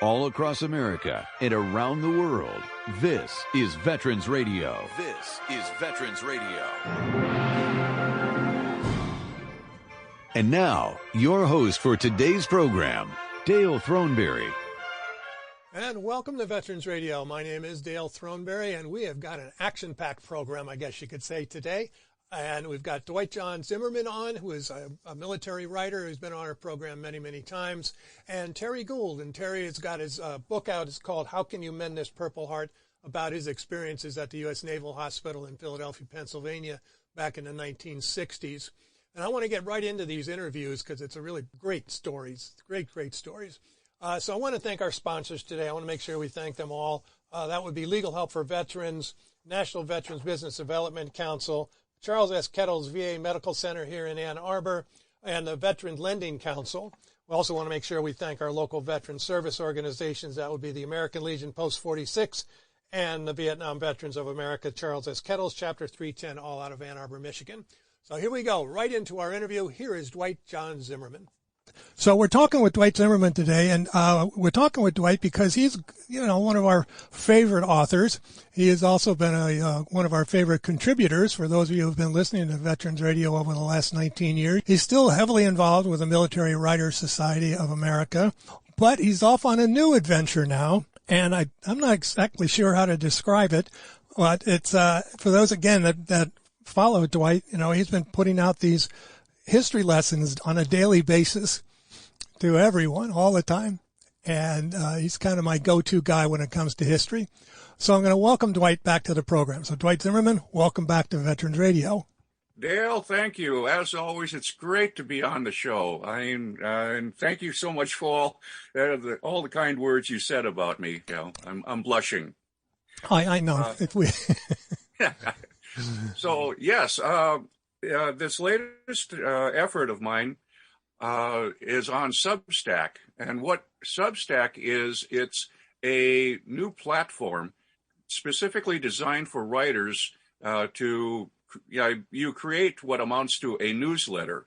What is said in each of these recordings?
all across America and around the world. This is Veterans Radio. This is Veterans Radio. And now, your host for today's program, Dale Throneberry. And welcome to Veterans Radio. My name is Dale Throneberry, and we have got an action-packed program, I guess you could say, today. And we've got Dwight Jon Zimmerman on, who is a military writer who's been on our program many, many times, and Terry Gould. And Terry has got his book out. It's called How Can You Mend This Purple Heart, about his experiences at the U.S. Naval Hospital in Philadelphia, Pennsylvania, back in the 1960s. And I want to get right into these interviews because it's a really great stories, great stories. So I want to thank our sponsors today. I want to make sure we thank them all. That would be Legal Help for Veterans, National Veterans Business Development Council, Charles S. Kettles VA Medical Center here in Ann Arbor, and the Veteran Lending Council. We also want to make sure we thank our local veteran service organizations. That would be the American Legion Post 46 and the Vietnam Veterans of America, Charles S. Kettles, Chapter 310, all out of Ann Arbor, Michigan. So here we go, right into our interview. Here is Dwight Jon Zimmerman. So we're talking with Dwight Zimmerman today, and we're talking with Dwight because he's, one of our favorite authors. He has also been one of our favorite contributors for those of you who have been listening to Veterans Radio over the last 19 years. He's still heavily involved with the Military Writers Society of America, but he's off on a new adventure now, and I'm not exactly sure how to describe it, but it's for those, again, that follow Dwight, he's been putting out these history lessons on a daily basis to everyone all the time. And he's kind of my go-to guy when it comes to history. So I'm going to welcome Dwight back to the program. So Dwight Zimmerman, welcome back to Veterans Radio. Dale, thank you. As always, it's great to be on the show. And thank you so much for all the kind words you said about me. I'm blushing. I know. So, yes, this latest effort of mine is on Substack. And what Substack is, it's a new platform specifically designed for writers you create what amounts to a newsletter.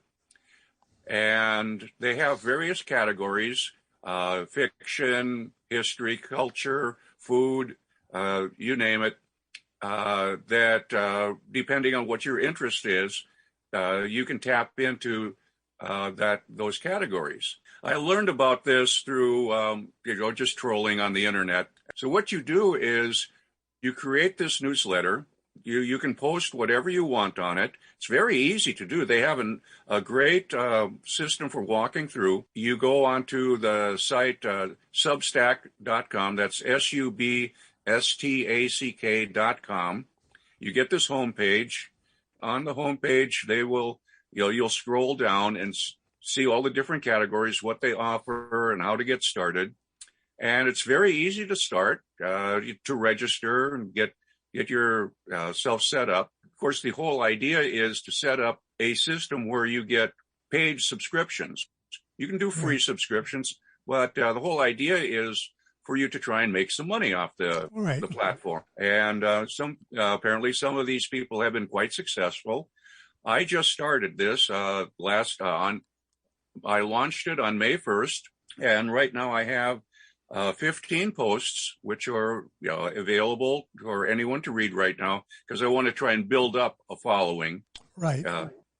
And they have various categories, fiction, history, culture, food, you name it. That depending on what your interest is, you can tap into those categories. I learned about this through just trolling on the internet. So what you do is you create this newsletter. You can post whatever you want on it. It's very easy to do. They have a great system for walking through. You go onto the site substack.com. That's substack.com. You get this homepage. On the homepage, you'll scroll down and see all the different categories, what they offer, and how to get started. And it's very easy to start, to register and get your self set up. Of course, the whole idea is to set up a system where you get paid subscriptions. You can do free subscriptions, but the whole idea is for you to try and make some money off the platform. And apparently some of these people have been quite successful. I just started this I launched it on May 1st, and right now I have 15 posts, which are available for anyone to read right now, because I want to try and build up a following. Right.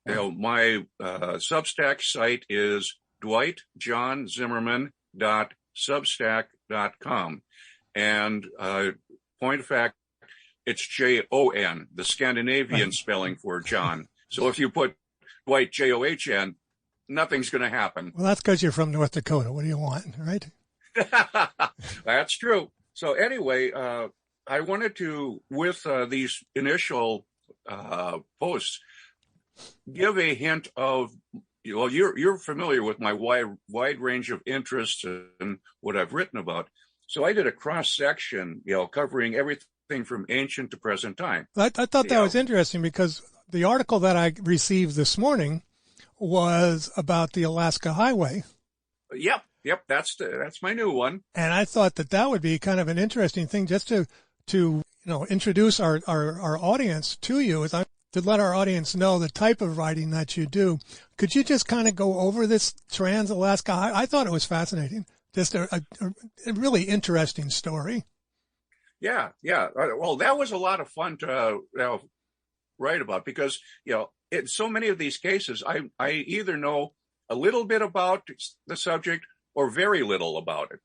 My Substack site is dwightjohnzimmerman.substack.com. And point of fact, it's Jon, the Scandinavian spelling for John. So if you put Dwight, John, nothing's going to happen. Well, that's because you're from North Dakota. What do you want, right? That's true. So anyway, I wanted to, with these initial posts, give a hint of, you're familiar with my wide range of interests and what I've written about. So I did a cross section, covering everything from ancient to present time. I thought that was interesting because the article that I received this morning was about the Alaska Highway. Yep. That's my new one. And I thought that would be kind of an interesting thing just to introduce our audience to you, to let our audience know the type of writing that you do. Could you just kind of go over this Trans-Alaska Highway? I thought it was fascinating. Just a really interesting story. Yeah. Well, that was a lot of fun to write about because, in so many of these cases, I either know a little bit about the subject or very little about it.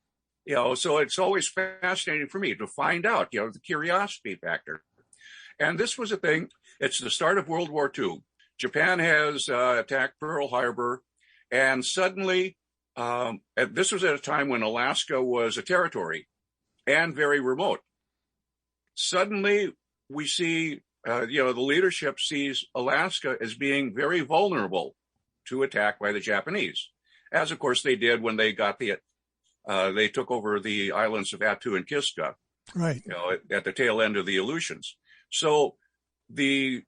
So it's always fascinating for me to find out, the curiosity factor. And this was a thing. It's the start of World War II. Japan has attacked Pearl Harbor, and suddenly, this was at a time when Alaska was a territory and very remote. Suddenly, we see, the leadership sees Alaska as being very vulnerable to attack by the Japanese, as of course they did when they got they took over the islands of Attu and Kiska, right? At the tail end of the Aleutians. So the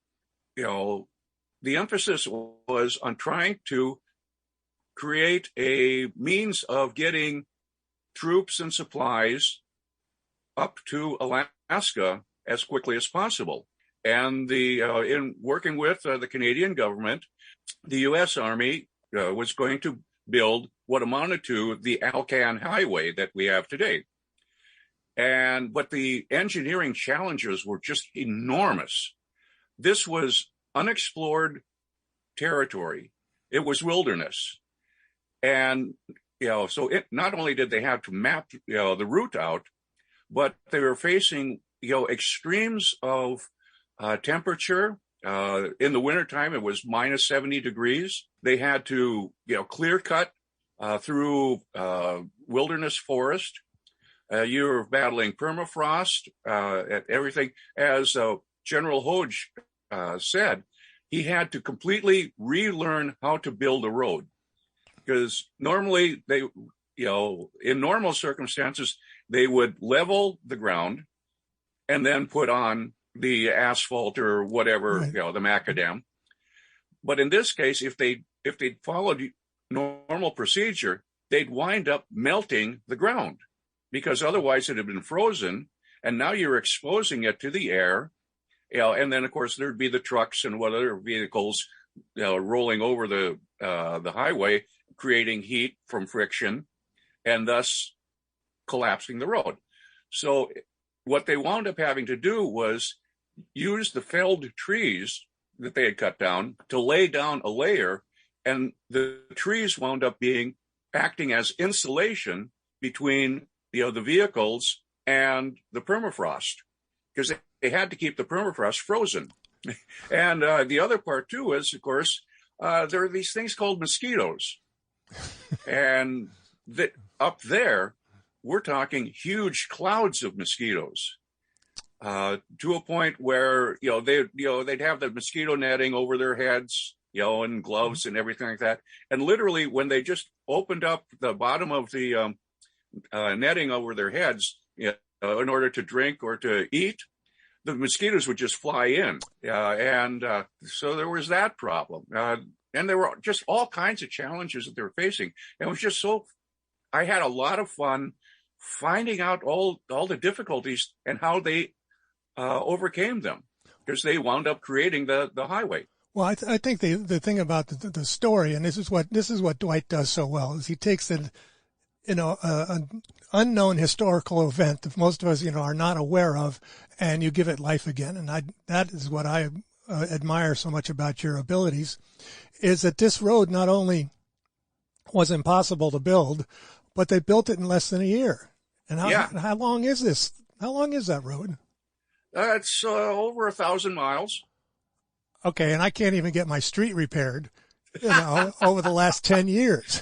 emphasis was on trying to create a means of getting troops and supplies up to Alaska as quickly as possible. And in working with the Canadian government, the U.S. Army was going to build what amounted to the Alcan Highway that we have today. But the engineering challenges were just enormous. This was unexplored territory. It was wilderness. And, so not only did they have to map, the route out, but they were facing, extremes of temperature. In the wintertime, it was minus 70 degrees. They had to, clear cut through wilderness forest. You're battling permafrost, everything. As General Hodge said, he had to completely relearn how to build a road. Because normally in normal circumstances, they would level the ground and then put on the asphalt or whatever, right. The macadam. But in this case, if they followed normal procedure, they'd wind up melting the ground because otherwise it had been frozen. And now you're exposing it to the air. And then, of course, there'd be the trucks and what other vehicles rolling over the highway, creating heat from friction and thus collapsing the road. So what they wound up having to do was use the felled trees that they had cut down to lay down a layer, and the trees wound up acting as insulation between the vehicles and the permafrost, because they had to keep the permafrost frozen. And the other part too is, of course, there are these things called mosquitoes, and that up there we're talking huge clouds of mosquitoes, to a point where they'd have the mosquito netting over their heads, and gloves and everything like that. And literally, when they just opened up the bottom of the netting over their heads, in order to drink or to eat, the mosquitoes would just fly in. So there was that problem. And there were just all kinds of challenges that they were facing. And it was just I had a lot of fun finding out all the difficulties and how they overcame them, because they wound up creating the highway. Well, I think the thing about the story, and this is what Dwight does so well, is he takes an unknown historical event that most of us, are not aware of, and you give it life again. And that is what I admire so much about your abilities, is that this road not only was impossible to build, but they built it in less than a year. And how long is this? How long is that road? It's over 1,000 miles. Okay, and I can't even get my street repaired, over the last 10 years.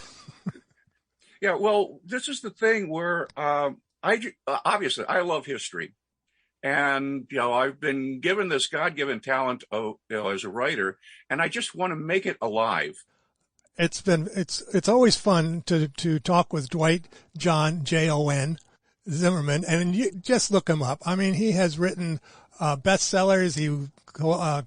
Yeah, well, this is the thing where obviously I love history, and I've been given this God-given talent as a writer, and I just want to make it alive. It's always fun to talk with Dwight Jon Jon Zimmerman, and you just look him up. I mean, he has written bestsellers. He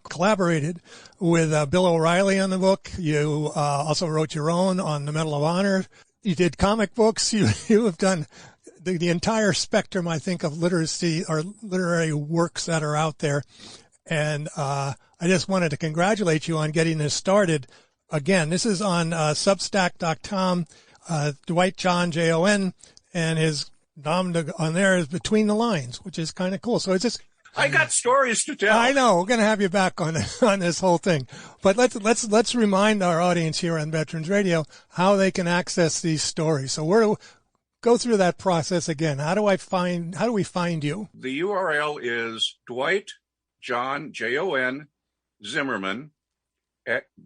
collaborated with Bill O'Reilly on the book. You also wrote your own on the Medal of Honor. You did comic books. You have done the entire spectrum, I think, of literacy or literary works that are out there. And I just wanted to congratulate you on getting this started. Again, this is on Substack.com. Dwight Jon, Jon, and his nom on there is Between the Lines, which is kind of cool. So it's just, I got stories to tell. I know we're going to have you back on this whole thing, but let's remind our audience here on Veterans Radio how they can access these stories. So go through that process again. How do we find you? The URL is Dwight Jon Jon Zimmerman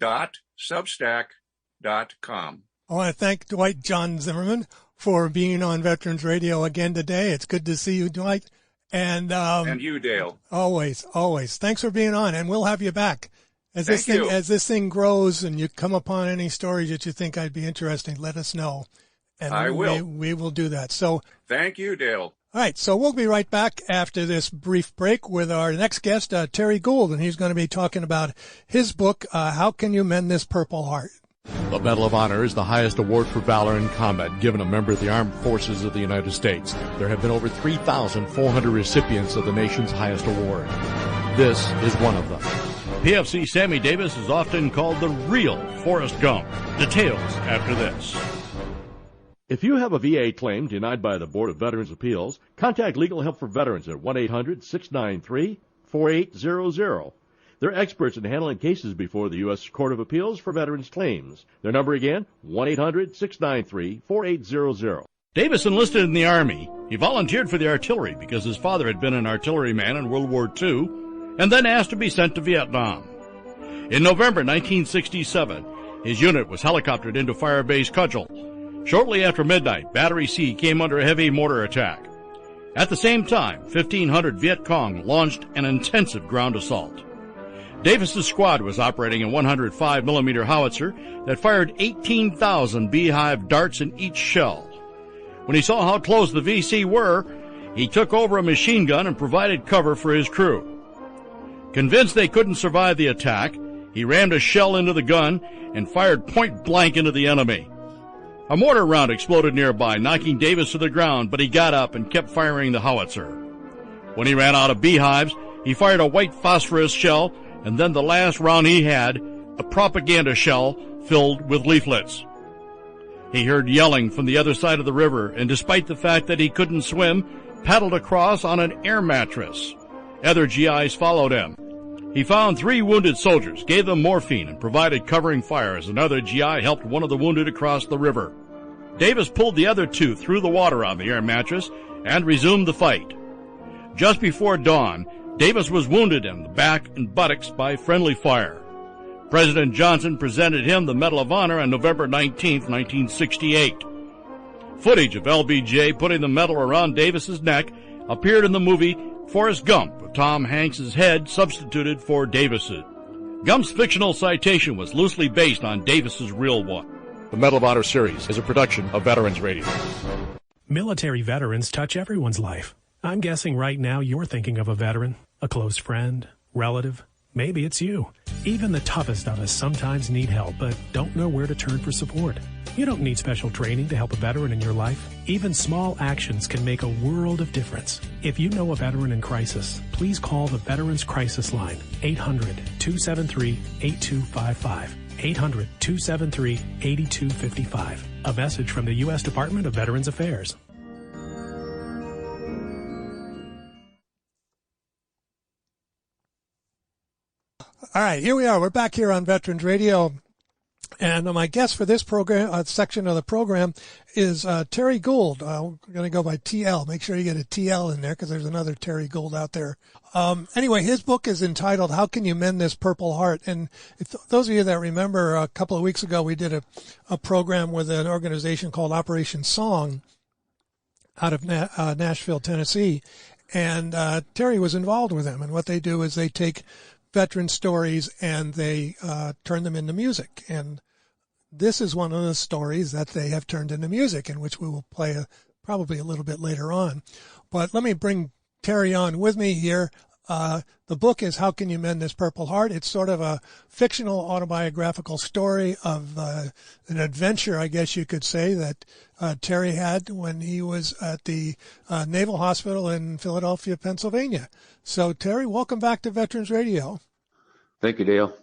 .substack.com. I want to thank Dwight Jon Zimmerman for being on Veterans Radio again today. It's good to see you, Dwight. And you, Dale. Always. Thanks for being on, and we'll have you back. As this thing grows and you come upon any stories that you think I'd be interesting, let us know. And I will. We will do that. So thank you, Dale. All right, so we'll be right back after this brief break with our next guest, Terry Gould, and he's going to be talking about his book, How Can You Mend This Purple Heart? The Medal of Honor is the highest award for valor in combat given a member of the Armed Forces of the United States. There have been over 3,400 recipients of the nation's highest award. This is one of them. PFC Sammy Davis is often called the real Forrest Gump. Details after this. If you have a VA claim denied by the Board of Veterans' Appeals, contact Legal Help for Veterans at 1-800-693-4800. They're experts in handling cases before the U.S. Court of Appeals for Veterans Claims. Their number again, 1-800-693-4800. Davis enlisted in the Army. He volunteered for the artillery because his father had been an artilleryman in World War II, and then asked to be sent to Vietnam. In November 1967, his unit was helicoptered into Firebase Cudgel. Shortly after midnight, Battery C came under a heavy mortar attack. At the same time, 1,500 Viet Cong launched an intensive ground assault. Davis's squad was operating a 105mm howitzer that fired 18,000 beehive darts in each shell. When he saw how close the VC were, he took over a machine gun and provided cover for his crew. Convinced they couldn't survive the attack, he rammed a shell into the gun and fired point blank into the enemy. A mortar round exploded nearby, knocking Davis to the ground, but he got up and kept firing the howitzer. When he ran out of beehives, he fired a white phosphorus shell, and then the last round he had, a propaganda shell filled with leaflets. He heard yelling from the other side of the river, and despite the fact that he couldn't swim, paddled across on an air mattress. Other GIs followed him. He found 3 wounded soldiers, gave them morphine, and provided covering fire as another GI helped one of the wounded across the river. Davis pulled the other 2 through the water on the air mattress and resumed the fight. Just before dawn, Davis was wounded in the back and buttocks by friendly fire. President Johnson presented him the Medal of Honor on November 19, 1968. Footage of LBJ putting the medal around Davis's neck appeared in the movie Forrest Gump, with Tom Hanks's head substituted for Davis's. Gump's fictional citation was loosely based on Davis's real one. The Medal of Honor series is a production of Veterans Radio. Military veterans touch everyone's life. I'm guessing right now you're thinking of a veteran, a close friend, relative. Maybe it's you. Even the toughest of us sometimes need help, but don't know where to turn for support. You don't need special training to help a veteran in your life. Even small actions can make a world of difference. If you know a veteran in crisis, please call the Veterans Crisis Line, 800-273-8255. 800-273-8255. A message from the U.S. Department of Veterans Affairs. All right, here we are. We're back here on Veterans Radio. And my guest for this program, section of the program is Terry Gould. We're going to go by TL. Make sure you get a TL in there because there's another Terry Gould out there. Anyway, his book is entitled, How Can You Mend This Purple Heart? And if those of you that remember, a couple of weeks ago, we did a program with an organization called Operation Song out of Nashville, Tennessee. And Terry was involved with them. And what they do is they take veteran stories and they turn them into music. And this is one of the stories that they have turned into music, in which we will play probably a little bit later on. But let me bring Terry on with me here. The book is How Can You Mend This Purple Heart? It's sort of a fictional autobiographical story of an adventure, I guess you could say, that Terry had when he was at the Naval Hospital in Philadelphia, Pennsylvania. So, Terry, welcome back to Veterans Radio. Thank you, Dale.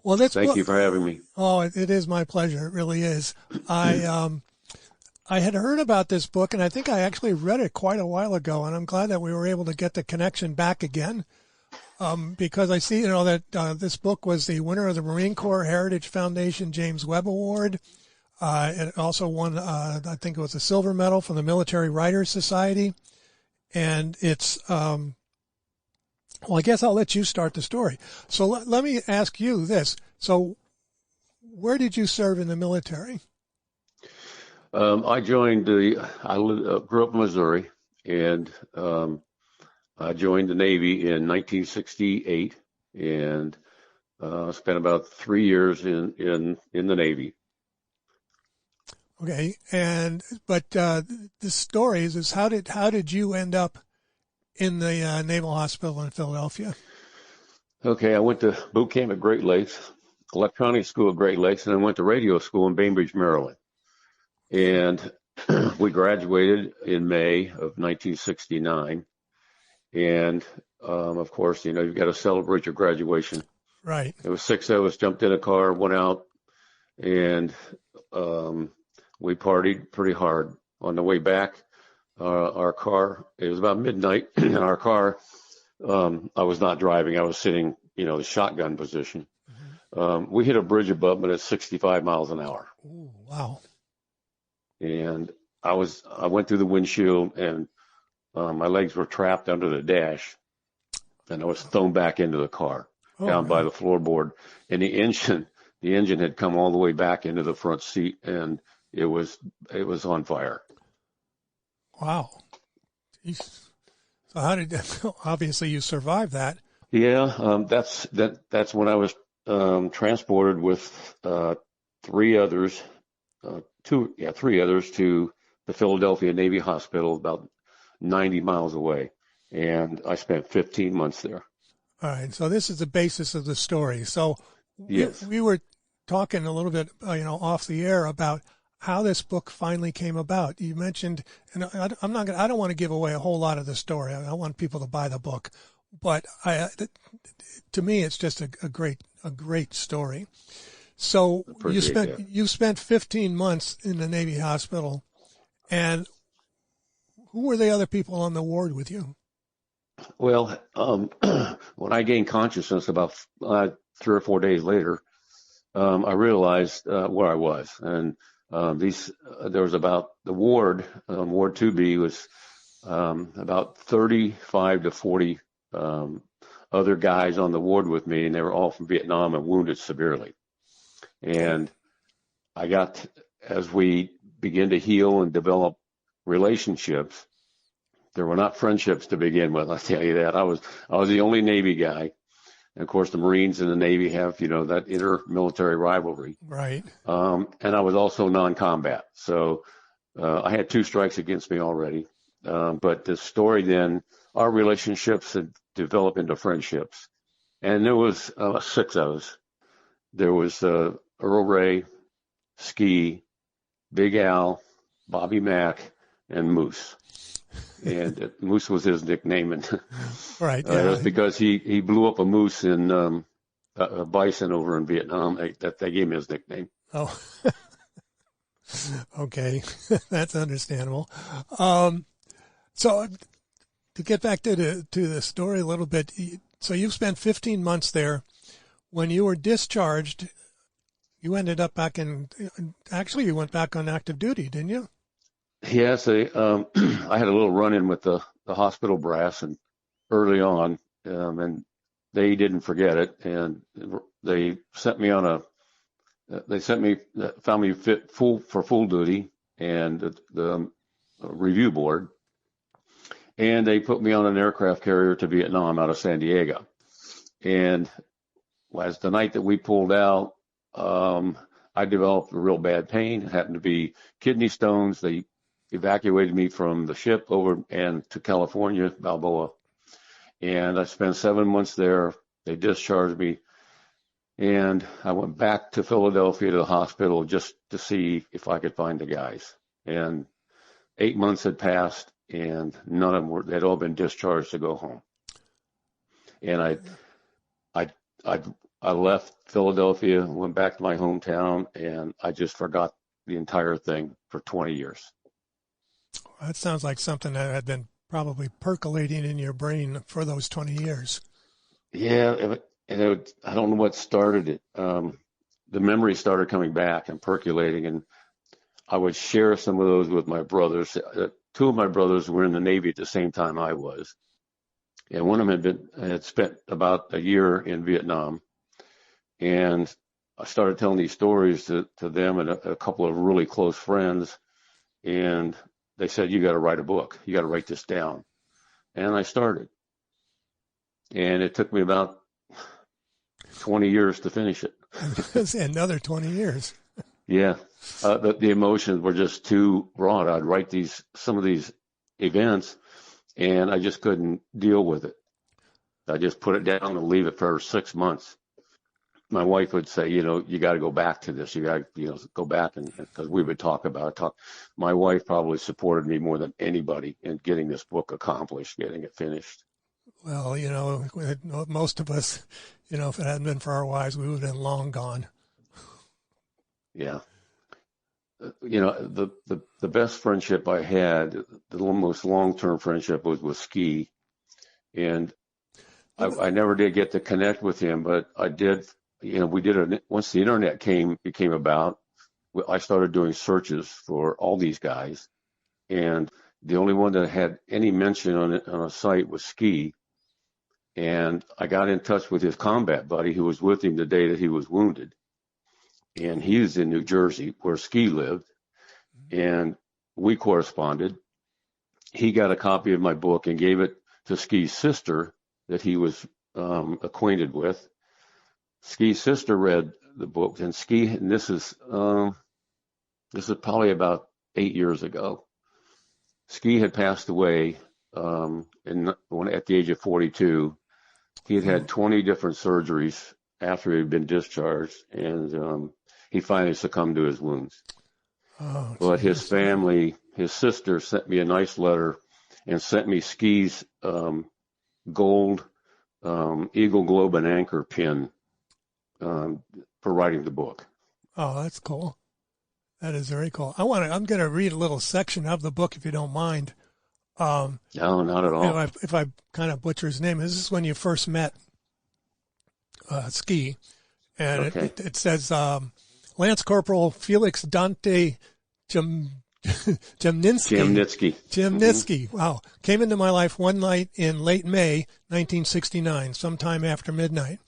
Well, Thank you for having me. Oh, it is my pleasure. It really is. I had heard about this book, and I think I actually read it quite a while ago, and I'm glad that we were able to get the connection back again, because I see, that this book was the winner of the Marine Corps Heritage Foundation James Webb Award. It also won, I think it was a silver medal from the Military Writers Society, and it's, well, I guess I'll let you start the story. So let me ask you this. So where did you serve in the military? I joined I grew up in Missouri, and I joined the Navy in 1968, and spent about 3 years in the Navy. Okay, but the story is how did you end up in the Naval Hospital in Philadelphia? Okay, I went to boot camp at Great Lakes, electronics school at Great Lakes, and I went to radio school in Bainbridge, Maryland. And we graduated in May of 1969. And, of course, you've got to celebrate your graduation. Right. It was 6 of us, jumped in a car, went out, and we partied pretty hard. On the way back, our car, it was about midnight, and our car, I was not driving. I was sitting, the shotgun position. Mm-hmm. We hit a bridge abutment at 65 miles an hour. Ooh, wow. And I went through the windshield, and my legs were trapped under the dash, and I was thrown back into the car down by the floorboard. And the engine had come all the way back into the front seat, and it was on fire. Wow. Jeez. So how did obviously you survived that? Yeah, that's when I was transported with three others to the Philadelphia Navy Hospital, about 90 miles away, and I spent 15 months there. All right, so this is the basis of the story. So yes, we were talking a little bit, off the air about how this book finally came about. You mentioned, and I don't want to give away a whole lot of the story. I want people to buy the book, but to me, it's just a great story. So you spent 15 months in the Navy hospital, and who were the other people on the ward with you? Well, when I gained consciousness about 3 or 4 days later, I realized where I was, and there was about the ward 2B was about 35 to 40 other guys on the ward with me, and they were all from Vietnam and wounded severely. And as we begin to heal and develop relationships, there were not friendships to begin with. I'll tell you that. I was the only Navy guy. And of course, the Marines and the Navy have, that inter-military rivalry. Right. And I was also non-combat. So I had 2 strikes against me already. But the story then, our relationships had developed into friendships. And there was 6 of us. There was Earl Ray, Ski, Big Al, Bobby Mack, and Moose. And Moose was his nickname, and right, it was because he blew up a moose in a bison over in Vietnam. They gave him his nickname. Oh, okay, that's understandable. So to get back to the story a little bit, so you spent 15 months there. When you were discharged, you ended up actually you went back on active duty, didn't you? Yes, I had a little run-in with the hospital brass, and early on, and they didn't forget it, and they found me fit for full duty, and the review board, and they put me on an aircraft carrier to Vietnam out of San Diego. And as the night that we pulled out, I developed a real bad pain. It happened to be kidney stones. They evacuated me from the ship over and to California, Balboa. And I spent 7 months there. They discharged me. And I went back to Philadelphia to the hospital just to see if I could find the guys. And 8 months had passed, and none of them they'd all been discharged to go home. And I left Philadelphia, went back to my hometown, and I just forgot the entire thing for 20 years. That sounds like something that had been probably percolating in your brain for those 20 years. Yeah, I don't know what started it. The memories started coming back and percolating, and I would share some of those with my brothers. Two of my brothers were in the Navy at the same time I was, and one of them had spent about a year in Vietnam. And I started telling these stories to them and a couple of really close friends, and they said, "You got to write a book. You got to write this down." And I started, and it took me about 20 years to finish it. Another 20 years. Yeah. The emotions were just too raw. I'd write some of these events, and I just couldn't deal with it. I just put it down and leave it for 6 months. My wife would say, you got to go back to this. You got to, go back, and because we would talk about it. My wife probably supported me more than anybody in getting this book accomplished, getting it finished. Well, most of us, if it hadn't been for our wives, we would have been long gone. Yeah. The best friendship I had, the most long-term friendship, was with Ski. And I never did get to connect with him, but I did. We did once the internet became about, I started doing searches for all these guys, and the only one that had any mention on a site was Ski. And I got in touch with his combat buddy who was with him the day that he was wounded, and he was in New Jersey where Ski lived, and we corresponded. He got a copy of my book and gave it to Ski's sister that he was acquainted with. Ski's sister read the book, and this is probably about 8 years ago. Ski had passed away at the age of 42. He had 20 different surgeries after he had been discharged, and he finally succumbed to his wounds. Oh, but his family, his sister, sent me a nice letter and sent me Ski's gold Eagle, Globe, and Anchor pin for writing the book. Oh, that's cool. That is very cool. I'm going to read a little section of the book if you don't mind. No, not at all. If I kind of butcher his name, this is when you first met Ski, and okay. it says Lance Corporal Felix Dante Jemnitsky. Mm-hmm. Wow. Came into my life one night in late May 1969, sometime after midnight.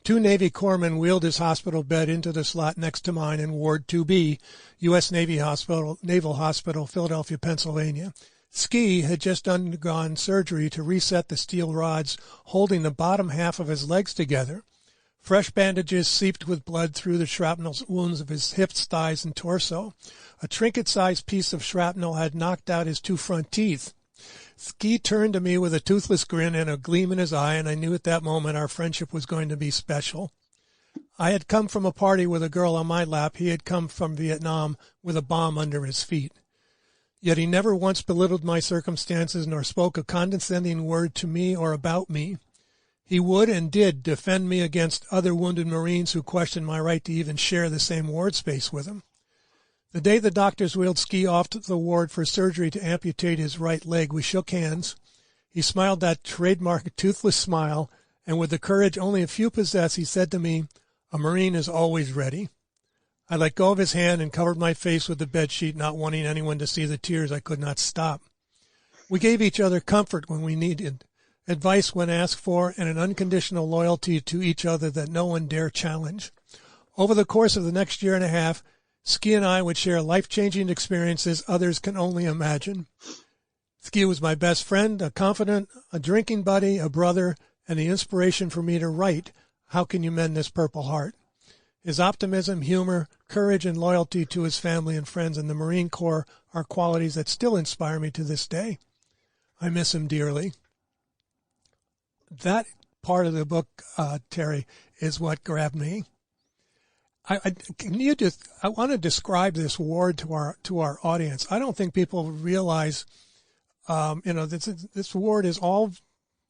2 Navy corpsmen wheeled his hospital bed into the slot next to mine in Ward 2B, U.S. Naval Hospital, Philadelphia, Pennsylvania. Ski had just undergone surgery to reset the steel rods holding the bottom half of his legs together. Fresh bandages seeped with blood through the shrapnel wounds of his hips, thighs, and torso. A trinket-sized piece of shrapnel had knocked out his 2 front teeth. Ski turned to me with a toothless grin and a gleam in his eye, and I knew at that moment our friendship was going to be special. I had come from a party with a girl on my lap. He had come from Vietnam with a bomb under his feet. Yet he never once belittled my circumstances nor spoke a condescending word to me or about me. He would and did defend me against other wounded Marines who questioned my right to even share the same ward space with him. The day the doctors wheeled Ski off to the ward for surgery to amputate his right leg, we shook hands. He smiled that trademark toothless smile, and with the courage only a few possess, he said to me, "A Marine is always ready." I let go of his hand and covered my face with the bedsheet, not wanting anyone to see the tears I could not stop. We gave each other comfort when we needed, advice when asked for, and an unconditional loyalty to each other that no one dare challenge. Over the course of the next year and a half, Ski and I would share life-changing experiences others can only imagine. Ski was my best friend, a confidant, a drinking buddy, a brother, and the inspiration for me to write, How Can You Mend This Purple Heart? His optimism, humor, courage, and loyalty to his family and friends in the Marine Corps are qualities that still inspire me to this day. I miss him dearly. That part of the book, Terry, is what grabbed me. I want to describe this ward to our audience. I don't think people realize, this ward is all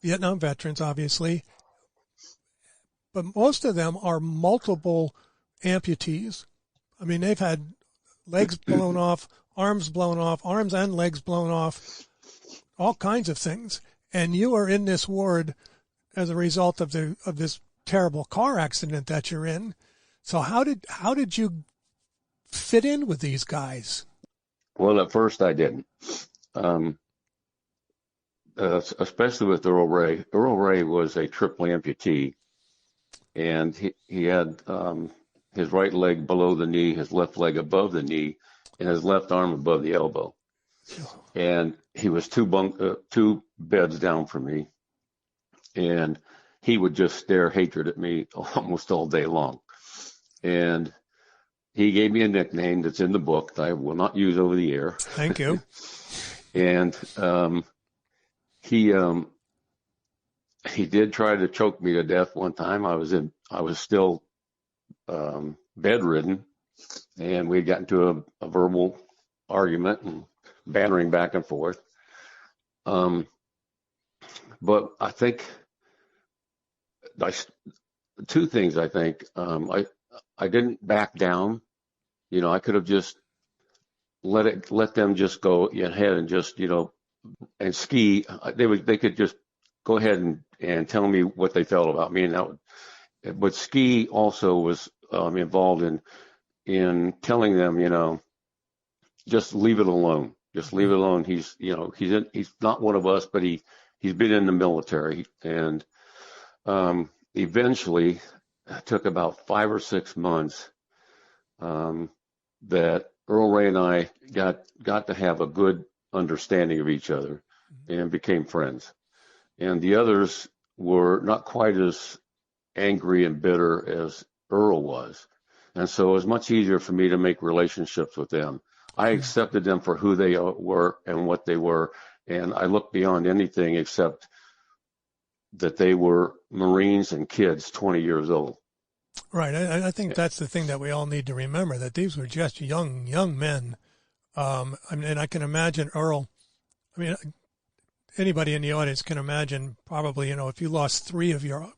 Vietnam veterans, obviously, but most of them are multiple amputees. I mean, they've had legs blown off, arms and legs blown off, all kinds of things. And you are in this ward as a result of this terrible car accident that you're in. So how did you fit in with these guys? Well, at first I didn't, especially with Earl Ray. Earl Ray was a triple amputee, and he had his right leg below the knee, his left leg above the knee, and his left arm above the elbow. And he was two beds down from me, and he would just stare hatred at me almost all day long. And he gave me a nickname that's in the book that I will not use over the air. Thank you. And he did try to choke me to death one time. I was still bedridden, and we got into a verbal argument and bantering back and forth. But I think two things. I think I didn't back down. You know, I could have just let them just go ahead and just, you know, and ski. They could just go ahead and tell me what they felt about me, and but Ski also was involved in telling them, you know, just leave it alone. Just leave it alone. He's not one of us, but he's been in the military, and eventually it took about 5 or 6 months that Earl Ray and I got to have a good understanding of each other and became friends. And the others were not quite as angry and bitter as Earl was. And so it was much easier for me to make relationships with them. I accepted them for who they were and what they were, and I looked beyond anything except that they were Marines and kids 20 years old. Right. I think that's the thing that we all need to remember, that these were just young men. And I can imagine Earl, I mean, anybody in the audience can imagine probably, you know, if you lost 3 of your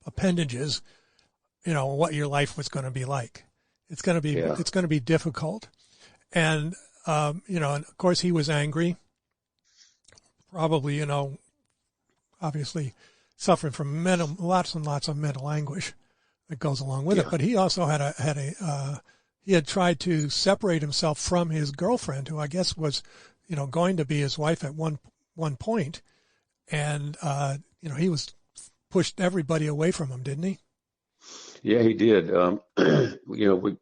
appendages, you know, what your life was going to be like. It's going to be difficult. And, you know, and of course he was angry, probably, you know, obviously suffering from lots and lots of mental anguish that goes along with it. But he also he had tried to separate himself from his girlfriend, who I guess was, you know, going to be his wife at one point. And, you know, he pushed everybody away from him, didn't he? Yeah, he did. You know,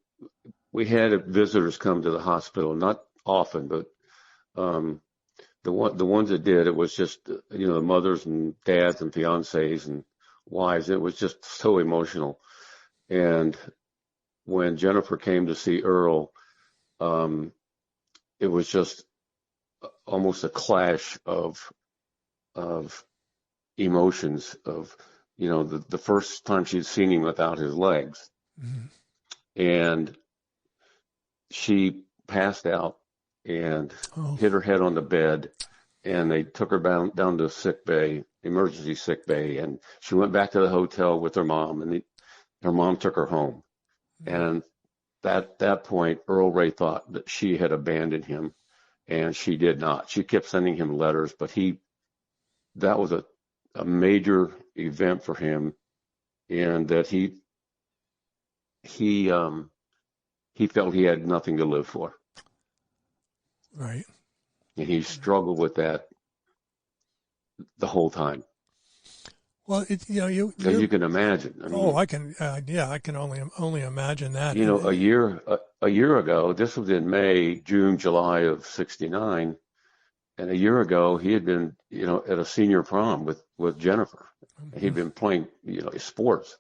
we had visitors come to the hospital, not often, but the ones that did, it was just, you know, the mothers and dads and fiancés and wives. It was just so emotional. And when Jennifer came to see Earl, it was just almost a clash of emotions of, you know, the first time she'd seen him without his legs. Mm-hmm. And she passed out and hit her head on the bed, and they took her down to sick bay, emergency sick bay, and she went back to the hotel with her mom, and her mom took her home. Mm-hmm. And at that point, Earl Ray thought that she had abandoned him, and she did not. She kept sending him letters, but that was a major event for him, and that he felt he had nothing to live for. Right. And he struggled with that the whole time. Well, you know, you can imagine. I mean, I can. I can only imagine that. You know, a year ago, this was in May, June, July of '69, and a year ago he had been, you know, at a senior prom with Jennifer. Mm-hmm. He'd been playing, you know, sports,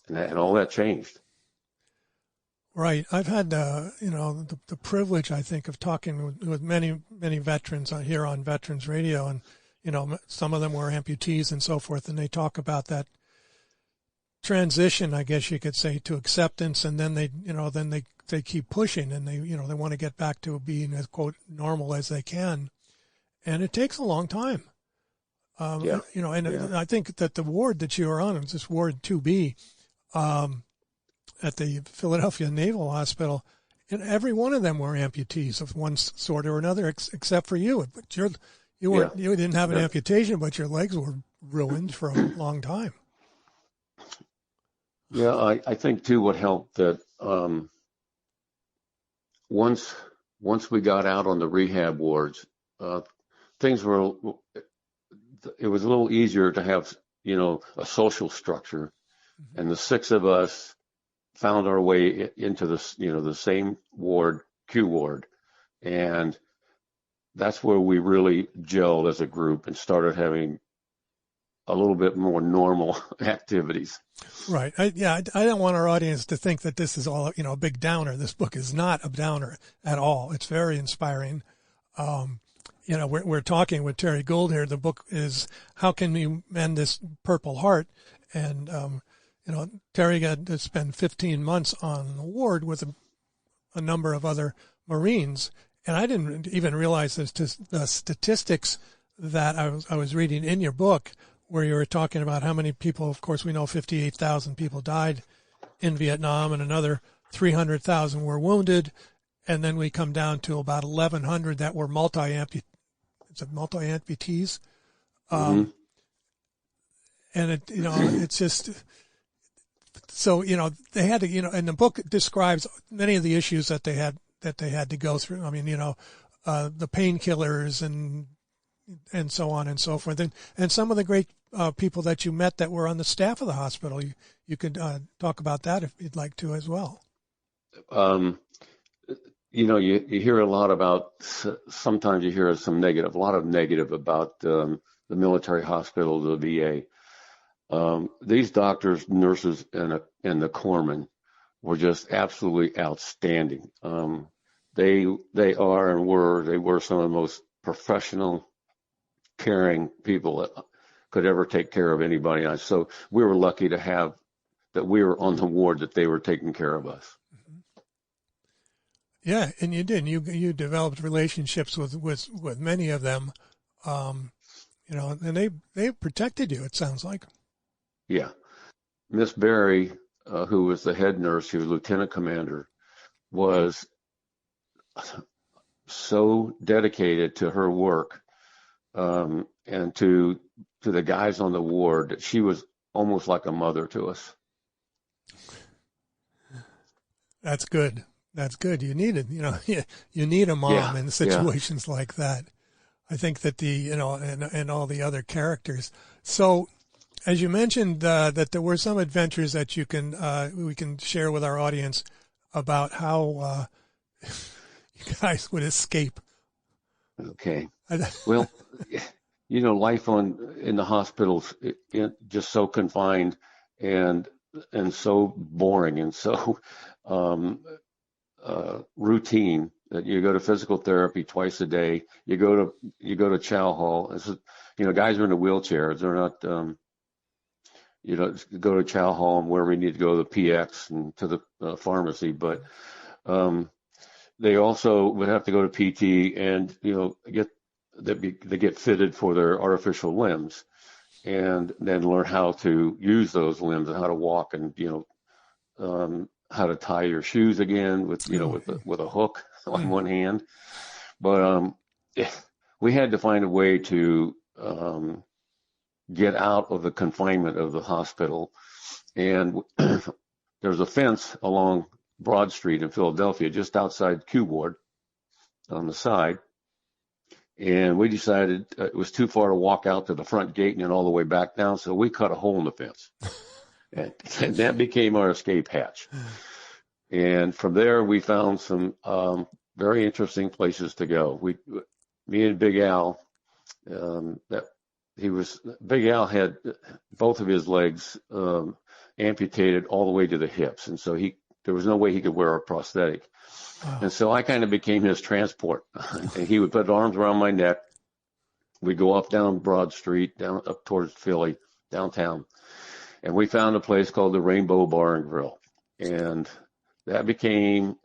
and all that changed. Right. I've had, you know, the privilege, I think, of talking with many veterans here on Veterans Radio, and, you know, some of them were amputees and so forth, and they talk about that transition, I guess you could say, to acceptance, and then they keep pushing, and they want to get back to being as, quote, normal as they can, and it takes a long time. You know, and I think that the ward that you were on was this Ward 2B at the Philadelphia Naval Hospital, and every one of them were amputees of one sort or another, except for you. But you didn't have an amputation, but your legs were ruined for a long time. Yeah, I think too what helped that once we got out on the rehab wards, things were, it was a little easier to have, you know, a social structure. Mm-hmm. And the six of us found our way into this, you know, the same ward, Q ward. And that's where we really gelled as a group and started having a little bit more normal activities. Right. I don't want our audience to think that this is all, you know, a big downer. This book is not a downer at all. It's very inspiring. You know, we're talking with Terry Gould here. The book is How Can We Mend This Purple Heart? And, you know, Terry got to spend 15 months on the ward with a number of other Marines. And I didn't even realize the statistics that I was reading in your book, where you were talking about how many people, of course, we know 58,000 people died in Vietnam and another 300,000 were wounded. And then we come down to about 1,100 that were multi-amputees. Mm-hmm. And it, you know, it's just, so, you know, they had to, you know, and the book describes many of the issues that they had to go through. I mean, you know, the painkillers and so on and so forth. And some of the great people that you met that were on the staff of the hospital. You could talk about that if you'd like to as well. You know, you hear a lot about, sometimes you hear a lot of negative about the military hospital, the VA. These doctors, nurses, and the corpsmen were just absolutely outstanding. They were some of the most professional, caring people that could ever take care of anybody. So we were lucky to have that we were on the ward, that they were taking care of us. Mm-hmm. Yeah, and you did. You developed relationships with many of them, you know, and they protected you, it sounds like. Yeah. Miss Berry, who was the head nurse, she was lieutenant commander, was so dedicated to her work and to the guys on the ward that she was almost like a mother to us. That's good. That's good. You need it. You know, you need a mom in situations like that. I think that and all the other characters. So, as you mentioned, that there were some adventures that we can share with our audience about how you guys would escape. Okay. Well, you know, life in the hospitals just so confined and so boring and so routine that you go to physical therapy twice a day. You go to chow hall. You know, guys are in the wheelchairs. They're not. You know, go to chow hall and where we need to go to the PX and to the pharmacy, but they also would have to go to PT and, you know, they get fitted for their artificial limbs, and then learn how to use those limbs and how to walk and, you know, how to tie your shoes again with a hook on one hand. But we had to find a way to get out of the confinement of the hospital. And there's a fence along Broad Street in Philadelphia, just outside Q Ward on the side. And we decided it was too far to walk out to the front gate and then all the way back down. So we cut a hole in the fence. And that became our escape hatch. And from there, we found some very interesting places to go. Me and Big Al, Big Al had both of his legs amputated all the way to the hips, and so there was no way he could wear a prosthetic. Wow. And so I kind of became his transport. And he would put arms around my neck. We'd go up down Broad Street, down up towards Philly, downtown, and we found a place called the Rainbow Bar and Grill, and that became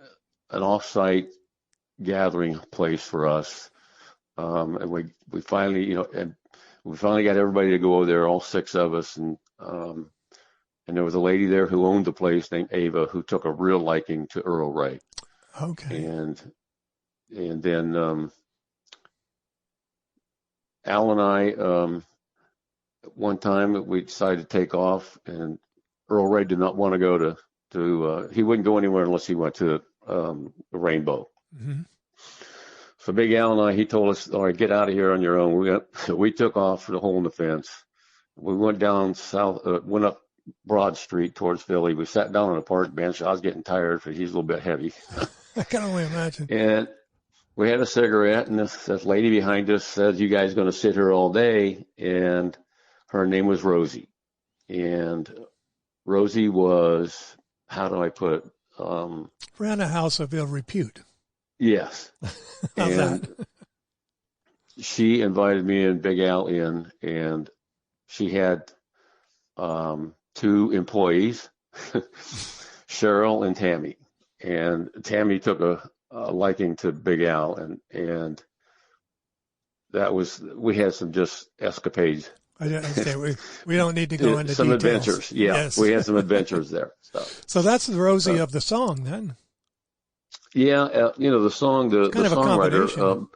an off-site gathering place for us. And we finally, you know, and we finally got everybody to go over there, all 6 of us, and there was a lady there who owned the place named Ava, who took a real liking to Earl Ray. Okay. And then Al and I, one time we decided to take off, and Earl Ray did not want to go to he wouldn't go anywhere unless he went to the Rainbow. Mm-hmm. So Big Al and I, he told us, all right, get out of here on your own. We took off for the hole in the fence. We went down went up Broad Street towards Philly. We sat down on a park bench. I was getting tired because he's a little bit heavy. I can only imagine. And we had a cigarette, and this lady behind us said, "You guys going to sit here all day?" And her name was Rosie. And Rosie was, how do I put it? Ran a house of ill repute. Yes. How's and that? She invited me and Big Al in, and she had 2 employees, Cheryl and Tammy. And Tammy took a liking to Big Al, and we had some just escapades. Okay, we don't need to go into some details. Adventures. Yeah, yes. We had some adventures there. So that's the Rosie of the song, then. Yeah, the song, the songwriter,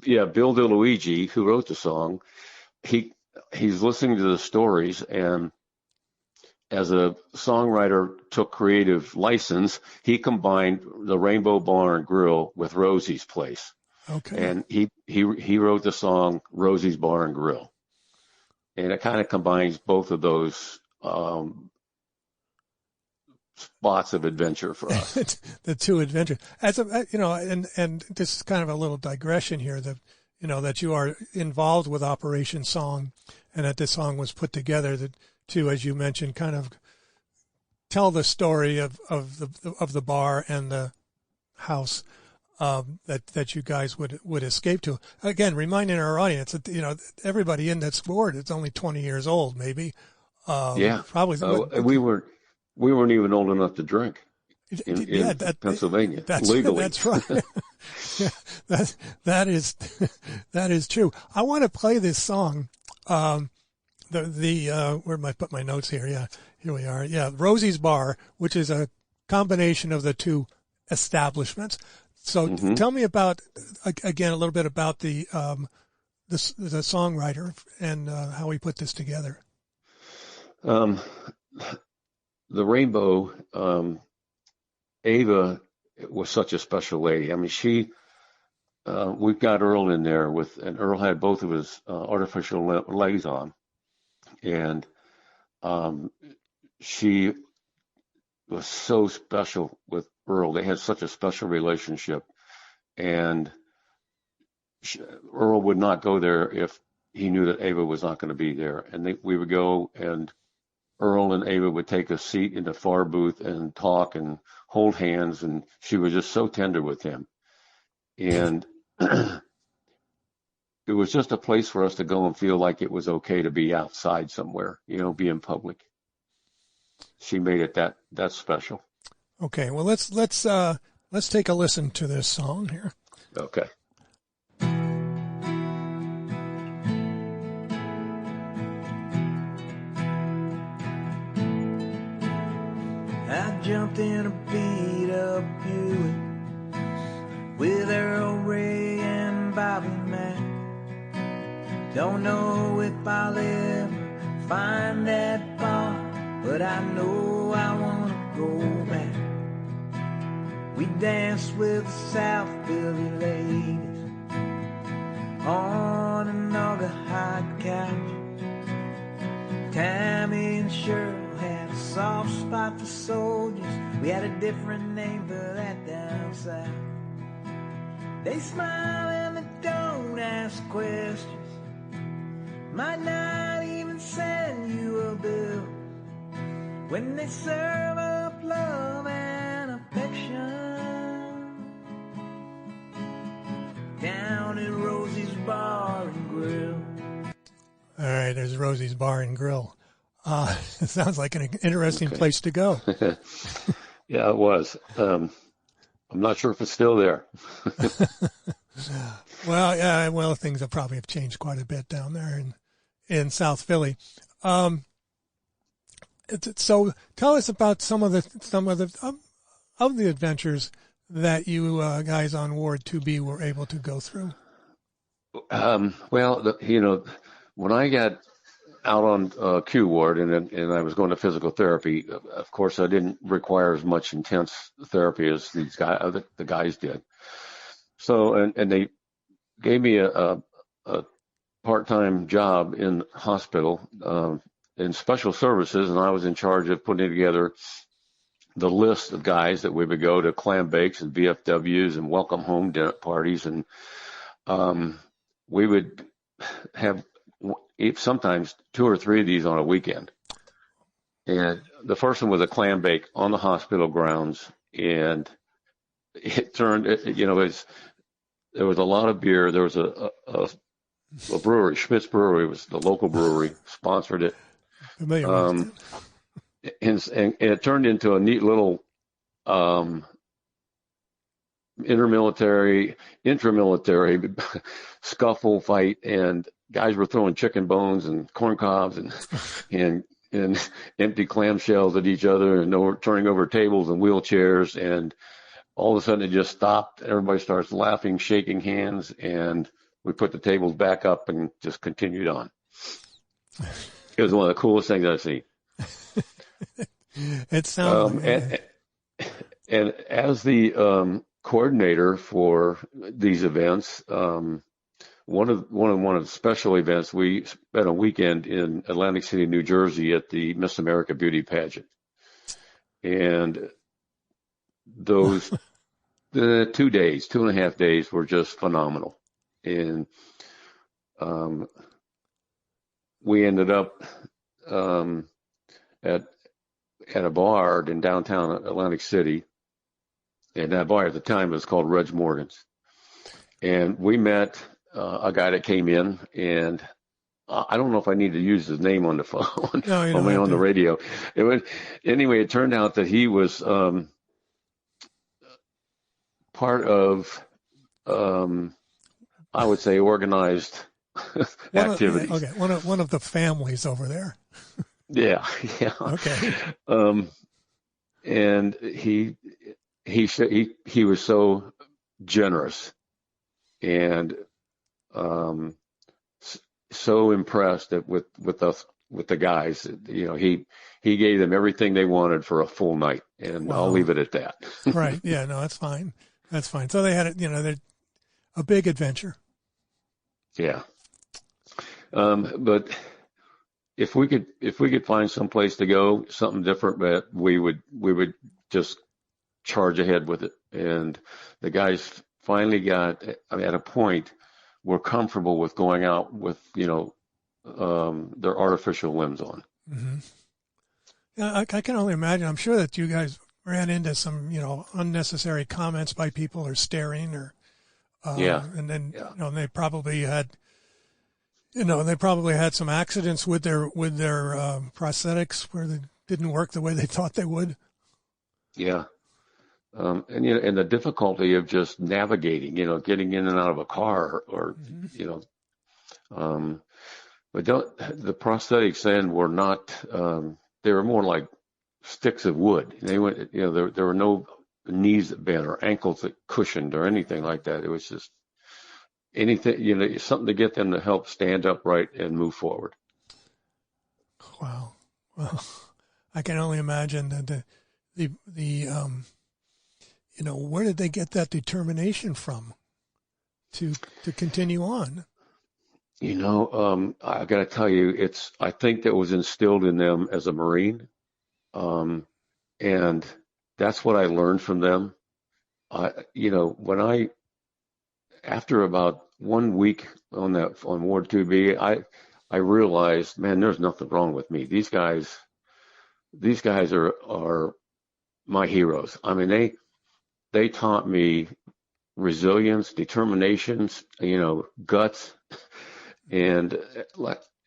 Bill DeLuigi, who wrote the song, he's listening to the stories, and as a songwriter took creative license, he combined the Rainbow Bar and Grill with Rosie's Place. Okay. And he wrote the song Rosie's Bar and Grill. And it kind of combines both of those spots of adventure for us. The 2 adventures. As a, and this is kind of a little digression here, that you are involved with Operation Song, and that this song was put together to, as you mentioned, kind of tell the story of the bar and the house that you guys would escape to. Again, reminding our audience that everybody in that sport is only 20 years old, maybe. Probably. We weren't even old enough to drink in Pennsylvania legally. That's right. that is true. I want to play this song. Where am I put my notes here? Yeah, here we are. Yeah, Rosie's Bar, which is a combination of the 2 establishments. So tell me about, again, a little bit about the songwriter and how he put this together. The Rainbow, Ava was such a special lady. I mean, we've got Earl in there and Earl had both of his artificial legs on. And she was so special with Earl. They had such a special relationship. And Earl would not go there if he knew that Ava was not going to be there. And we would go, and Earl and Ava would take a seat in the far booth and talk and hold hands. And she was just so tender with him. And it was just a place for us to go and feel like it was okay to be outside somewhere, be in public. She made it that special. Okay, well let's take a listen to this song here. Okay. I jumped in a beat-up Buick with Earl Ray and Bobby Mack. Don't know if I'll ever find that bar, but I know I want to go back. We danced with the South Philly ladies on an Naugahyde couch. Tammy and Cheryl had a soft spot for soldiers. We had a different name for that down south. They smile and they don't ask questions, might not even send you a bill. When they serve up love and affection down at Rosie's Bar and Grill. All right, there's Rosie's Bar and Grill. It sounds like an interesting place to go. Yeah, it was. I'm not sure if it's still there. Well, things have probably changed quite a bit down there in South Philly. So tell us about some of the adventures that you guys on Ward 2B were able to go through. Well, when I got out on Q Ward and I was going to physical therapy, of course, I didn't require as much intense therapy as these guys, the guys did. So, and they gave me a part-time job in hospital in special services, and I was in charge of putting together the list of guys that we would go to clam bakes and VFWs and welcome home dinner parties, and we would have sometimes 2 or 3 of these on a weekend. And the first one was a clam bake on the hospital grounds, and it turned, there was a lot of beer. There was a brewery, Schmidt's Brewery was the local brewery, sponsored it. And it turned into a neat little intramilitary scuffle fight, and guys were throwing chicken bones and corn cobs and empty clamshells at each other, and turning over tables and wheelchairs, and all of a sudden it just stopped. Everybody starts laughing, shaking hands, and we put the tables back up and just continued on. It was one of the coolest things I've seen. It sounds and as the coordinator for these events, one of the special events, we spent a weekend in Atlantic City, New Jersey at the Miss America Beauty Pageant. And those 2.5 days were just phenomenal. And we ended up at a bar in downtown Atlantic City, and that bar at the time was called Reg Morgan's. And we met a guy that came in, and I don't know if I need to use his name on the phone, only on the radio. Anyway, it turned out that he was part of, I would say, organized activities. One of the families over there. Yeah. Okay. And he was so generous and so impressed with the guys. He gave them everything they wanted for a full night, and wow. I'll leave it at that. Right. Yeah. No, that's fine. That's fine. So they had a big adventure. Yeah. But if we could find some place to go, something different, but we would just charge ahead with it. And the guys finally got, at a point, were comfortable with going out with, their artificial limbs on. Mm-hmm. Yeah, I can only imagine. I'm sure that you guys ran into some, unnecessary comments by people or staring or, and then, they probably had, some accidents with their prosthetics where they didn't work the way they thought they would. Yeah. And the difficulty of just navigating, getting in and out of a car or, but the prosthetics then were not, they were more like sticks of wood. They went, there were no knees that bent or ankles that cushioned or anything like that. It was just anything, something to get them to help stand upright and move forward. Wow. Well, I can only imagine that where did they get that determination from to continue on? I got to tell you, I think that was instilled in them as a Marine. And that's what I learned from them. After about 1 week on Ward 2B, I realized, man, there's nothing wrong with me. These guys are my heroes. I mean, they taught me resilience, determination, guts, and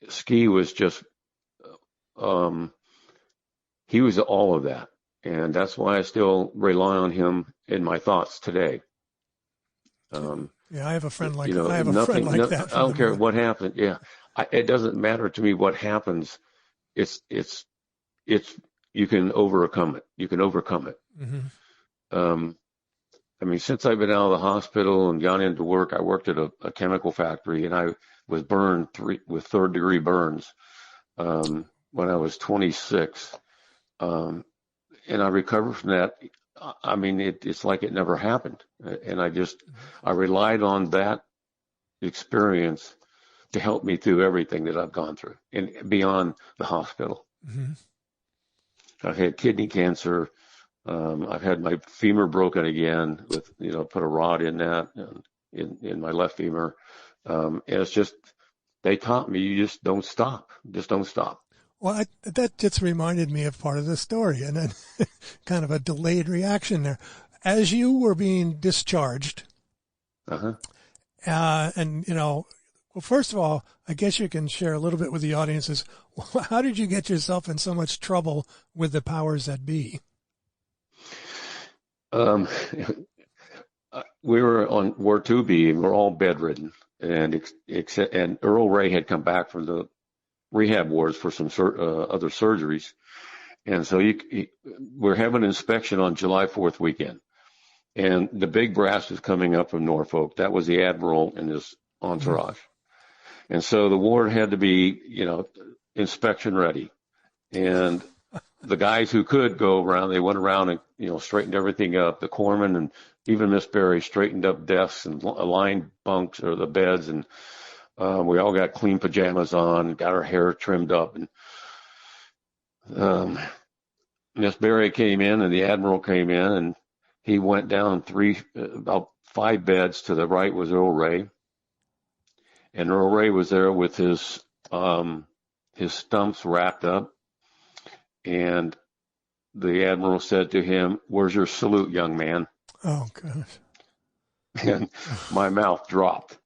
Ski was just, he was all of that. And that's why I still rely on him in my thoughts today. I have a friend like that. I don't care what happened. Yeah. it doesn't matter to me what happens. It's you can overcome it. You can overcome it. Mm-hmm. I mean, since I've been out of the hospital and gone into work, I worked at a chemical factory, and I was burned with third-degree burns when I was 26. And I recovered from that. I mean, it's like it never happened. And I relied on that experience to help me through everything that I've gone through and beyond the hospital. Mm-hmm. I've had kidney cancer. I've had my femur broken again with, put a rod in that in my left femur. And it's just, they taught me, you just don't stop. Just don't stop. Well, that just reminded me of part of the story, and then kind of a delayed reaction there. As you were being discharged, and, well, first of all, I guess you can share a little bit with the audiences. How did you get yourself in so much trouble with the powers that be? We were on Ward 2B, and we're all bedridden, and Earl Ray had come back from the rehab wards for some other surgeries, and so we're having an inspection on July 4th weekend, and the big brass was coming up from Norfolk. That was the Admiral and his entourage, and so the ward had to be, inspection ready, and the guys who could go around, they went around and, straightened everything up. The corpsman and even Miss Berry straightened up desks and aligned bunks or the beds. And we all got clean pajamas on, got our hair trimmed up. And Miss Berry came in and the Admiral came in, and he went down about 5 beds. To the right was Earl Ray. And Earl Ray was there with his stumps wrapped up. And the Admiral said to him, "Where's your salute, young man?" Oh, gosh. And my mouth dropped.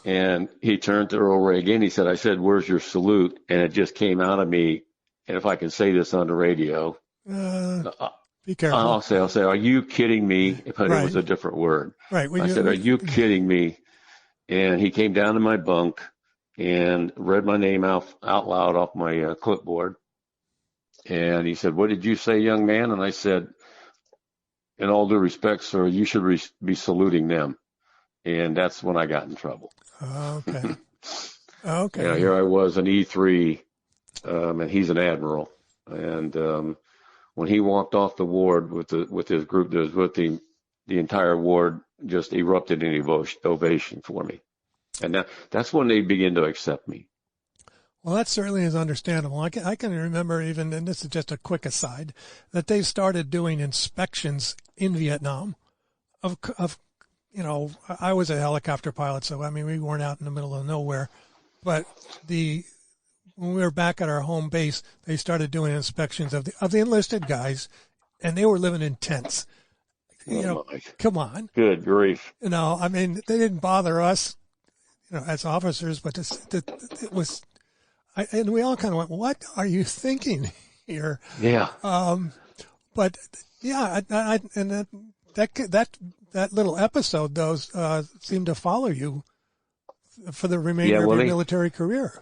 And he turned to Earl Ray again. He said, "I said, where's your salute?" And it just came out of me. And if I can say this on the radio, be careful. I'll say, "Are you kidding me?" But It was a different word. Right. I said, "Are you kidding me?" And he came down to my bunk and read my name out loud off my clipboard. And he said, "What did you say, young man?" And I said, "In all due respect, sir, you should be saluting them." And that's when I got in trouble. Okay. Okay. Here I was, an E3, and he's an Admiral. And when he walked off the ward with his group that was with him, the entire ward just erupted in ovation for me. And that's when they began to accept me. Well, that certainly is understandable. I can remember even, and this is just a quick aside, that they started doing inspections in Vietnam of I was a helicopter pilot, so I mean we weren't out in the middle of nowhere, but when we were back at our home base, they started doing inspections of the enlisted guys, and they were living in tents. Come on. Good grief. I mean, they didn't bother us, as officers, but it was. And we all kind of went, "What are you thinking here?" Yeah. But yeah, and that little episode, though, seemed to follow you for the remainder of your military career.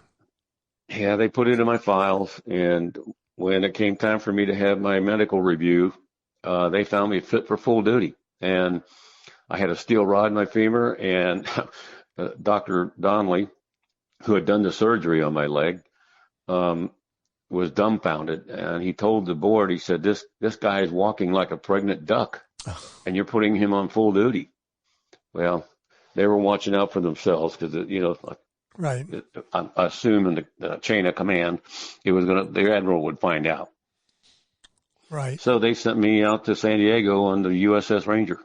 Yeah, they put it in my files, and when it came time for me to have my medical review, they found me fit for full duty, and I had a steel rod in my femur, and Dr. Donnelly, who had done the surgery on my leg, was dumbfounded, and he told the board, he said, this guy is walking like a pregnant duck, and you're putting him on full duty. Well, they were watching out for themselves because, right. I assume in the chain of command, the Admiral would find out. Right. So they sent me out to San Diego on the USS Ranger.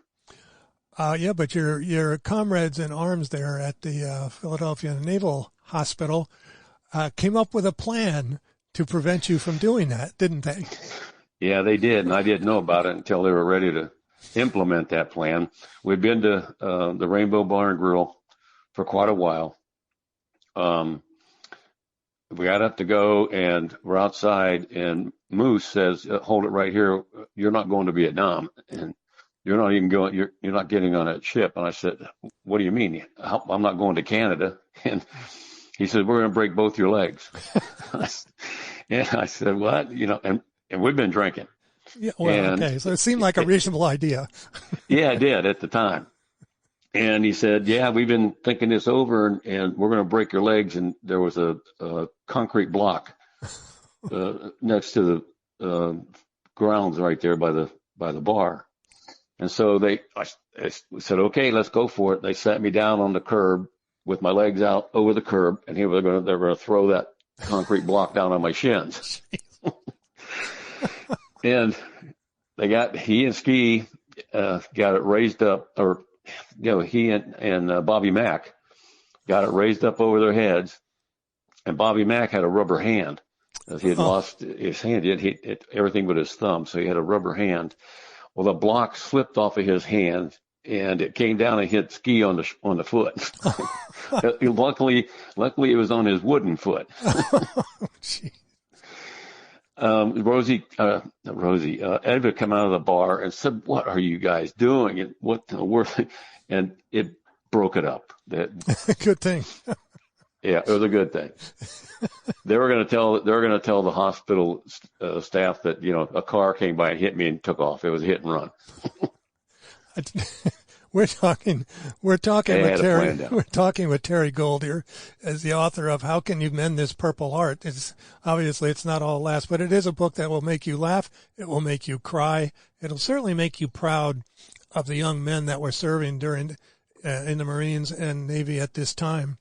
Yeah, but your comrades in arms there at the Philadelphia Naval Hospital came up with a plan to prevent you from doing that, didn't they? Yeah, they did, and I didn't know about it until they were ready to implement that plan. We'd been to the Rainbow Bar and Grill for quite a while. We got up to go, and we're outside, and Moose says, "Hold it right here. You're not going to Vietnam, and you're not even going. You're not getting on that ship." And I said, "What do you mean? I'm not going to Canada." And He said, we're going to break both your legs. And I said, what? And we've been drinking. Yeah, well, okay. So it seemed like a reasonable idea. Yeah, it did at the time. And he said, yeah, we've been thinking this over, and we're going to break your legs. And there was a concrete block next to the grounds right there by the bar. And so I said, okay, let's go for it. They sat me down on the curb with my legs out over the curb, and they're going to throw that concrete block down on my shins. And he and Ski got it raised up, or he and Bobby Mack got it raised up over their heads, and Bobby Mack had a rubber hand. He had lost his hand. Everything but his thumb, so he had a rubber hand. Well, the block slipped off of his hand, and it came down and hit Ski on the foot. Luckily, it was on his wooden foot. Ed would come out of the bar and said, "What are you guys doing? And what the worst?" And it broke it up. Good thing. Yeah, it was a good thing. They were going to tell the hospital staff that a car came by and hit me and took off. It was a hit and run. We're talking with Terry Gould here as the author of How Can You Mend This Purple Heart. It's not all laughs, but it is a book that will make you laugh. It will make you cry. It'll certainly make you proud of the young men that were serving during in the Marines and Navy at this time.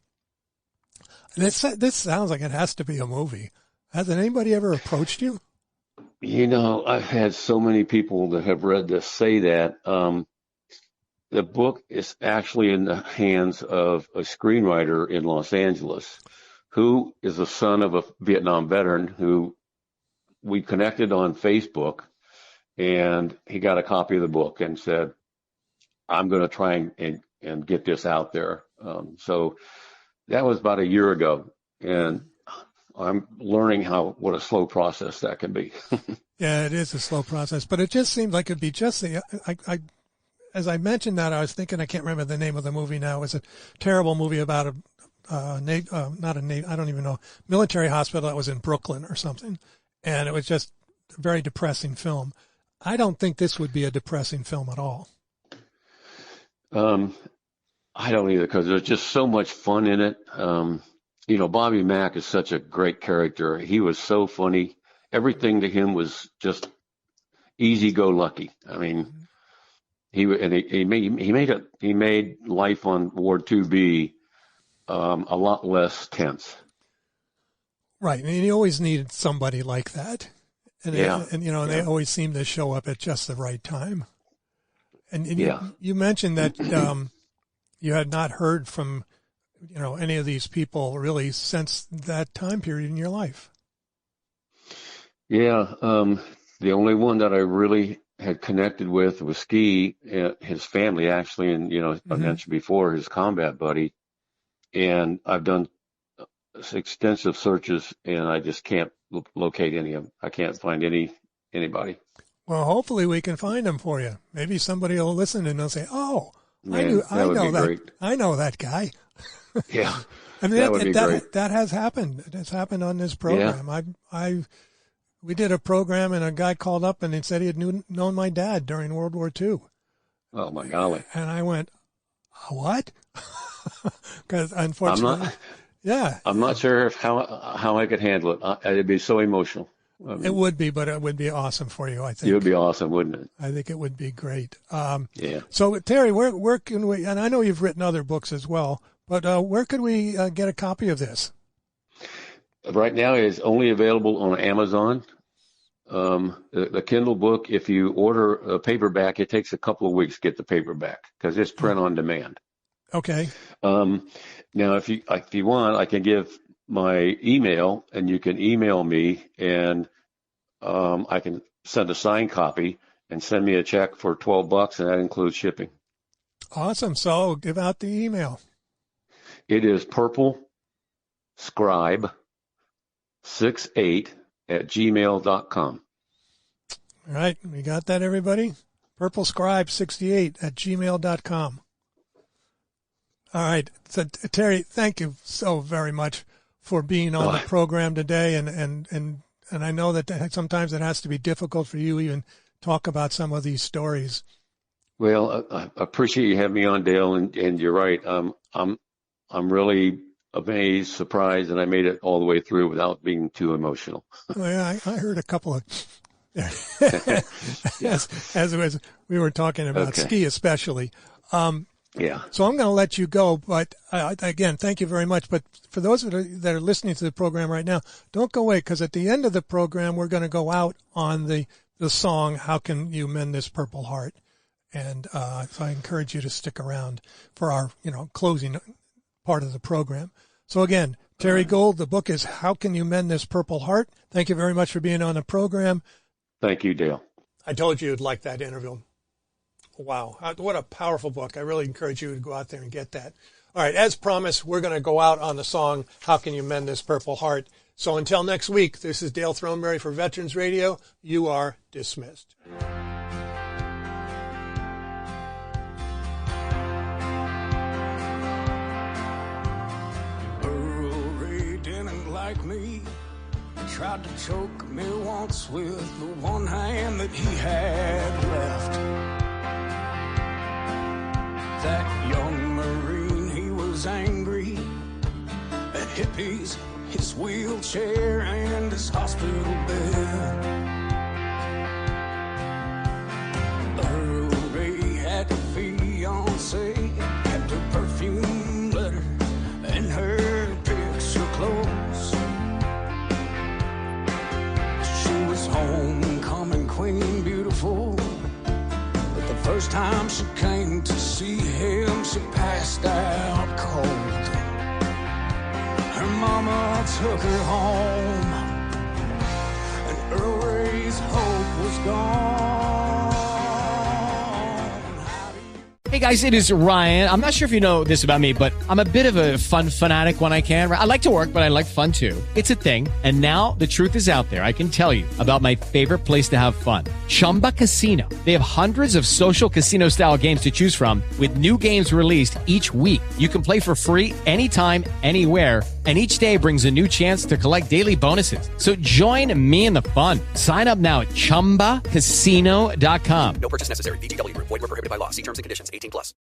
This sounds like it has to be a movie. Hasn't anybody ever approached you? I've had so many people that have read this say that. The book is actually in the hands of a screenwriter in Los Angeles who is the son of a Vietnam veteran who we connected on Facebook, and he got a copy of the book and said, I'm going to try and get this out there. So that was about a year ago, and I'm learning what a slow process that can be. Yeah, it is a slow process, but it just seemed like it'd be just as I mentioned that, I was thinking, I can't remember the name of the movie now. It was a terrible movie about military hospital that was in Brooklyn or something. And it was just a very depressing film. I don't think this would be a depressing film at all. I don't either, because there's just so much fun in it. Bobby Mack is such a great character. He was so funny. Everything to him was just easy-go-lucky. I mean, he made life on Ward 2B a lot less tense. Right, and he always needed somebody like that, and they always seemed to show up at just the right time. And you mentioned that you had not heard from any of these people really since that time period in your life. Yeah, the only one that I really had connected with was Ski, his family actually, and I mentioned before his combat buddy, and I've done extensive searches and I just can't locate any of them. I can't find anybody. Well, hopefully we can find them for you. Maybe somebody will listen and they'll say, "Oh, I know that guy." Yeah, I mean, that would be great. That has happened. It has happened on this program. Yeah. We did a program, and a guy called up, and he said he had known my dad during World War II. Oh, my golly. And I went, what? Because unfortunately, I'm not sure how I could handle it. It'd be so emotional. It would be, but it would be awesome for you, I think. It would be awesome, wouldn't it? I think it would be great. Yeah. So, Terry, where can we, and I know you've written other books as well, but where could we get a copy of this? Right now, it's only available on Amazon. The Kindle book, if you order a paperback, it takes a couple of weeks to get the paperback because it's print on demand. Okay. Now, if you want, I can give my email, and you can email me, and I can send a signed copy and send me a check for $12, and that includes shipping. Awesome. So give out the email. It is purplescribe68@gmail.com. All right. We got that, everybody? purplescribe68@gmail.com. All right. So, Terry, thank you so very much for being on the program today. And I know that sometimes it has to be difficult for you even talk about some of these stories. Well, I appreciate you having me on, Dale, and you're right. I'm really amazed, surprised, and I made it all the way through without being too emotional. Oh, yeah, I heard a couple of as we were talking about ski, especially. Yeah. So I'm going to let you go, but again, thank you very much. But for those that are listening to the program right now, don't go away, because at the end of the program, we're going to go out on the song, "How Can You Mend This Purple Heart?" And so I encourage you to stick around for our, closing part of the program. So again, Terry Gould, the book is "How Can You Mend This Purple Heart?" Thank you very much for being on the program. Thank you, Dale. I told you you'd like that interview. Wow. What a powerful book. I really encourage you to go out there and get that. All right. As promised, we're going to go out on the song, "How Can You Mend This Purple Heart?" So until next week, this is Dale Throneberry for Veterans Radio. You are dismissed. Like me, tried to choke me once with the one hand that he had left. That young Marine, he was angry at hippies, his wheelchair, and his hospital bed. Earl Ray had a fiance, kept her perfume letter and her picture clothes. Homecoming queen, beautiful, but the first time she came to see him, she passed out cold. Her mama took her home, and Earl Ray's hope was gone. Hey guys, it is Ryan. I'm not sure if you know this about me, but I'm a bit of a fun fanatic when I can. I like to work, but I like fun too. It's a thing. And now the truth is out there. I can tell you about my favorite place to have fun. Chumba Casino. They have hundreds of social casino style games to choose from, with new games released each week. You can play for free anytime, anywhere. And each day brings a new chance to collect daily bonuses. So join me in the fun. Sign up now at ChumbaCasino.com. No purchase necessary. VGW Group. Void where prohibited by law. See terms and conditions. 18+.